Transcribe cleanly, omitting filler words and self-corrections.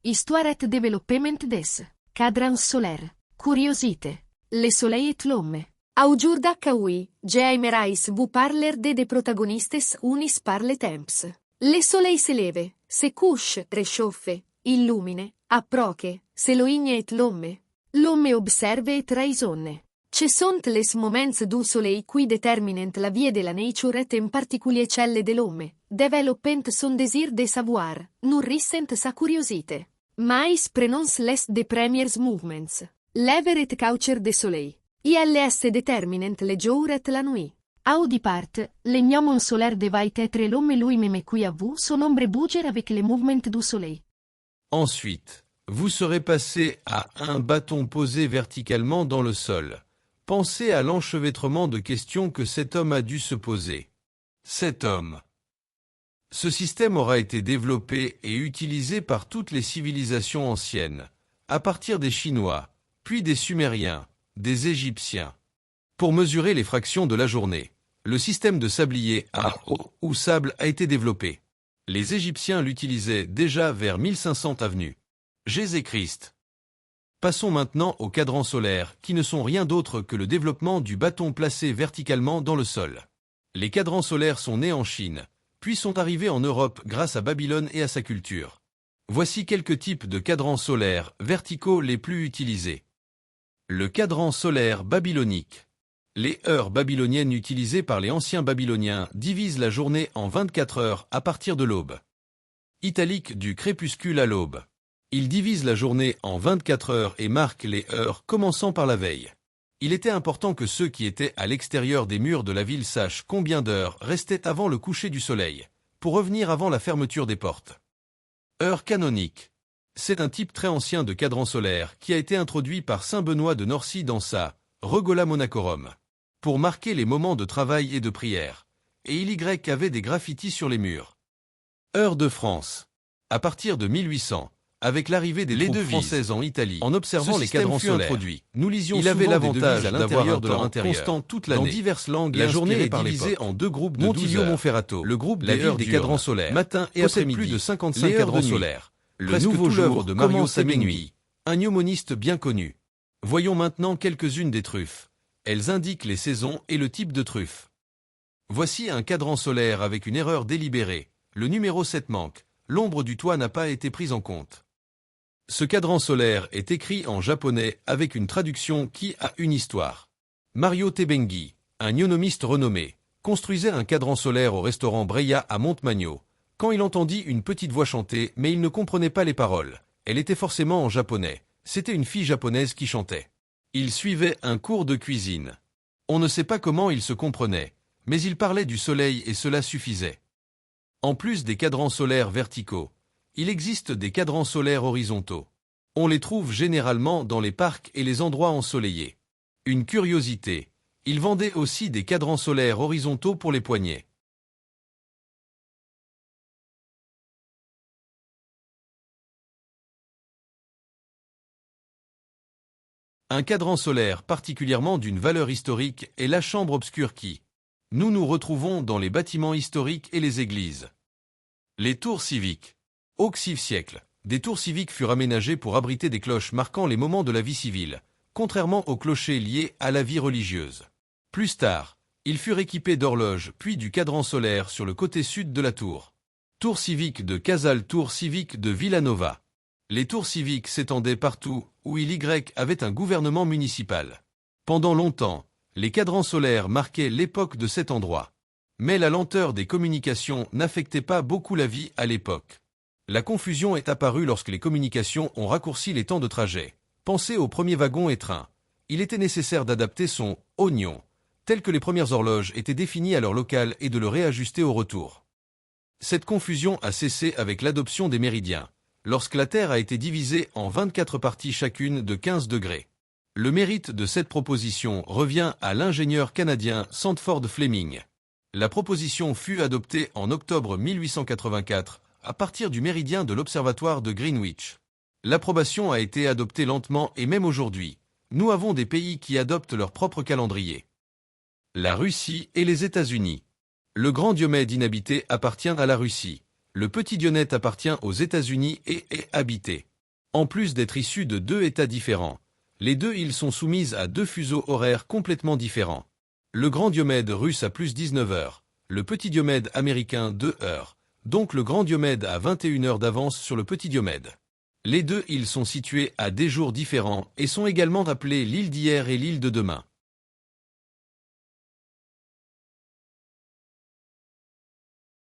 Histoire et développement des cadrans solaires. Curiosité. Le soleil et l'homme. Aujourd oui, j'aimerais vous parler des protagonistes unis par le temps. Le soleil se lève, se couche, réchauffe, illumine, approche, s'éloigne et l'homme. L'homme observe et raisonne. Ce sont les moments du soleil qui déterminent la vie de la nature et en particulier celle de l'homme, développant son désir de savoir, nourrissant sa curiosité. Mais prenons les des premiers movements. L'heure et coucher de soleil. ILS déterminent le jour et la nuit. Au départ, le mouvement solaire devait être l'homme lui-même qui a vu son ombre bouger avec le mouvement du soleil. Ensuite, vous serez passé à un bâton posé verticalement dans le sol. Pensez à l'enchevêtrement de questions que cet homme a dû se poser. Cet homme. Ce système aura été développé et utilisé par toutes les civilisations anciennes, à partir des Chinois, puis des Sumériens, des Égyptiens. Pour mesurer les fractions de la journée, le système de sablier à eau ou sable a été développé. Les Égyptiens l'utilisaient déjà vers 1500 avenue Jésus-Christ. Passons maintenant aux cadrans solaires, qui ne sont rien d'autre que le développement du bâton placé verticalement dans le sol. Les cadrans solaires sont nés en Chine, puis sont arrivés en Europe grâce à Babylone et à sa culture. Voici quelques types de cadrans solaires verticaux les plus utilisés. Le cadran solaire babylonique. Les heures babyloniennes utilisées par les anciens babyloniens divisent la journée en 24 heures à partir de l'aube. Italique du crépuscule à l'aube. Il divise la journée en 24 heures et marque les heures commençant par la veille. Il était important que ceux qui étaient à l'extérieur des murs de la ville sachent combien d'heures restaient avant le coucher du soleil, pour revenir avant la fermeture des portes. Heure canonique. C'est un type très ancien de cadran solaire qui a été introduit par saint Benoît de Norcy dans sa Regola Monachorum, pour marquer les moments de travail et de prière, et il y avait des graffitis sur les murs. Heure de France. À partir de 1800, avec l'arrivée des troupes françaises en Italie, en observant les cadrans solaires introduits, nous lisions il avait l'avantage d'avoir de leur intérieur constant toute l'année. Dans diverses langues, la journée est divisée en deux groupes de Montillo-Monferrato, le groupe des heures des cadrans solaires, matin et après-midi, plus de 55 cadrans solaires. Le nouveau jour de Mario Samigny, un gnomoniste bien connu. Voyons maintenant quelques-unes des truffes. Elles indiquent les saisons et le type de truffe. Voici un cadran solaire avec une erreur délibérée. Le numéro 7 manque. L'ombre du toit n'a pas été prise en compte. Ce cadran solaire est écrit en japonais avec une traduction qui a une histoire. Mario Tebengi, un gnonomiste renommé, construisait un cadran solaire au restaurant Breya à Montmagno, quand il entendit une petite voix chanter, mais il ne comprenait pas les paroles. Elle était forcément en japonais. C'était une fille japonaise qui chantait. Il suivait un cours de cuisine. On ne sait pas comment ils se comprenaient, mais ils parlaient du soleil et cela suffisait. En plus des cadrans solaires verticaux, il existe des cadrans solaires horizontaux. On les trouve généralement dans les parcs et les endroits ensoleillés. Une curiosité, ils vendaient aussi des cadrans solaires horizontaux pour les poignets. Un cadran solaire particulièrement d'une valeur historique est la chambre obscure qui, nous retrouvons dans les bâtiments historiques et les églises. Les tours civiques. Au XIe siècle, des tours civiques furent aménagées pour abriter des cloches marquant les moments de la vie civile, contrairement aux clochers liés à la vie religieuse. Plus tard, ils furent équipés d'horloges puis du cadran solaire sur le côté sud de la tour. Tour civique de Casal, tour civique de Villanova. Les tours civiques s'étendaient partout où il y avait un gouvernement municipal. Pendant longtemps, les cadrans solaires marquaient l'époque de cet endroit. Mais la lenteur des communications n'affectait pas beaucoup la vie à l'époque. La confusion est apparue lorsque les communications ont raccourci les temps de trajet. Pensez aux premiers wagons et trains. Il était nécessaire d'adapter son « oignon » tel que les premières horloges étaient définies à leur local et de le réajuster au retour. Cette confusion a cessé avec l'adoption des méridiens, lorsque la Terre a été divisée en 24 parties chacune de 15 degrés. Le mérite de cette proposition revient à l'ingénieur canadien Sandford Fleming. La proposition fut adoptée en octobre 1884 à partir du méridien de l'observatoire de Greenwich. L'approbation a été adoptée lentement et même aujourd'hui, nous avons des pays qui adoptent leur propre calendrier. La Russie et les États-Unis. Le grand Diomède inhabité appartient à la Russie. Le petit Dionette appartient aux États-Unis et est habité. En plus d'être issus de deux États différents, les deux îles sont soumises à deux fuseaux horaires complètement différents. Le grand Diomède russe a plus 19 heures, le petit Diomède américain 2 heures, donc le grand Diomède a 21 heures d'avance sur le petit Diomède. Les deux îles sont situées à des jours différents et sont également appelées l'île d'hier et l'île de demain.